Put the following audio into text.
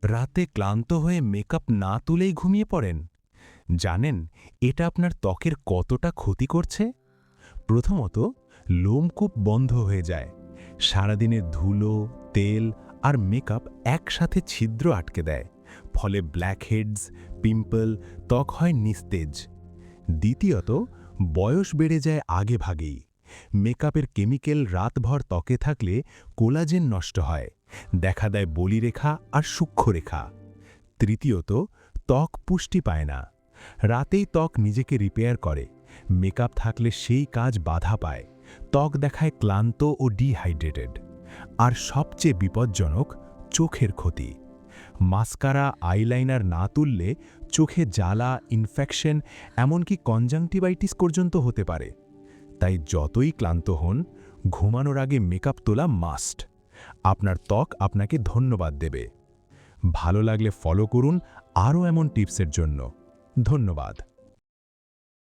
রাতে ক্লান্ত হয়ে মেকআপ না তুলেই ঘুমিয়ে পড়েন? জানেন এটা আপনার ত্বকের কতটা ক্ষতি করছে? প্রথমত, লোমকূপ বন্ধ হয়ে যায়। সারাদিনের ধুলো, তেল আর মেকআপ একসাথে ছিদ্র আটকে দেয়। ফলে ব্ল্যাকহেডস, পিম্পল, ত্বক হয় নিস্তেজ। দ্বিতীয়ত, বয়স বেড়ে যায় আগেভাগেই। মেকআপের কেমিক্যাল রাতভর ত্বকে থাকলে কোলাজেন নষ্ট হয়, দেখা দেয় বলিরেখা আর সূক্ষ্মরেখা। তৃতীয়ত, ত্বক পুষ্টি পায় না। রাতেই ত্বক নিজেকে রিপেয়ার করে, মেকআপ থাকলে সেই কাজ বাধা পায়, ত্বক দেখায় ক্লান্ত ও ডিহাইড্রেটেড। আর সবচেয়ে বিপজ্জনক, চোখের ক্ষতি। মাস্কারা, আইলাইনার না তুললে চোখে জ্বালা, ইনফেকশন, এমনকি কনজাংটিভাইটিস পর্যন্ত হতে পারে। তাই যতই ক্লান্ত হন, ঘুমানোর আগে মেকআপ তোলা মাস্ট। আপনার ত্বক আপনাকে ধন্যবাদ দেবে। ভালো লাগলে ফলো করুন আরও এমন টিপসের জন্য। ধন্যবাদ।